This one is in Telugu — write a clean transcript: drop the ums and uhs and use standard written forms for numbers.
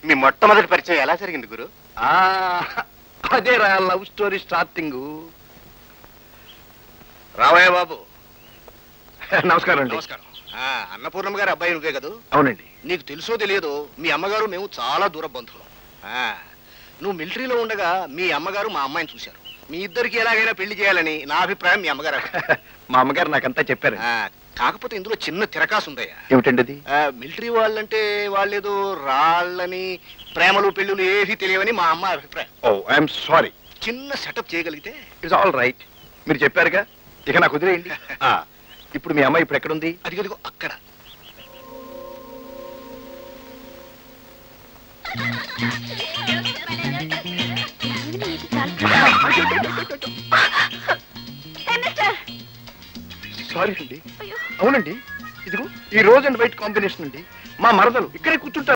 మీ మొట్టమొదటి పరిచయం ఎలా జరిగింది గురు? అదేరా లవ్ స్టోరీ స్టార్టింగ్. రావయ్య బాబు. నమస్కారం అండి. నమస్కారం. అన్నపూర్ణమ్మ గారు అబ్బాయి నువ్వే కదా? అవునండి. నీకు తెలుసో తెలియదో మీ అమ్మగారు మేము చాలా దూర బంధువులం. నువ్వు మిలిటరీలో ఉండగా మీ అమ్మగారు మా అమ్మాయిని చూశారు. మీ ఇద్దరికి ఎలాగైనా పెళ్లి చేయాలని నా అభిప్రాయం. మీ అమ్మగారు మా అమ్మగారు నాకంతా చెప్పారు. కాకపోతే ఇందులో చిన్న తిరకాసు ఉందయ్యా. ఏమిటండి అది? మిలిటరీ వాళ్ళంటే వాళ్ళేదో రాళ్ళని ప్రేమలు పెళ్ళులు ఏవి తెలియవని మా అమ్మ అభిప్రాయం. ఓ ఐఎమ్ సారీ. చిన్న సెటప్ చేయగలిగితే ఇట్స్ ఆల్ రైట్. మీరు చెప్పారుగా, ఇక నాకు వదిలేయండి. ఇప్పుడు మీ అమ్మాయి ఇప్పుడు ఎక్కడుంది? అదిగదిగో అక్కడ. సారీ అండి. అవునండి, ఇదిగో ఈ రోజ్ అండ్ వైట్ కాంబినేషన్ అండి. మా మరదలు ఇక్కడే కూర్చుంటారు.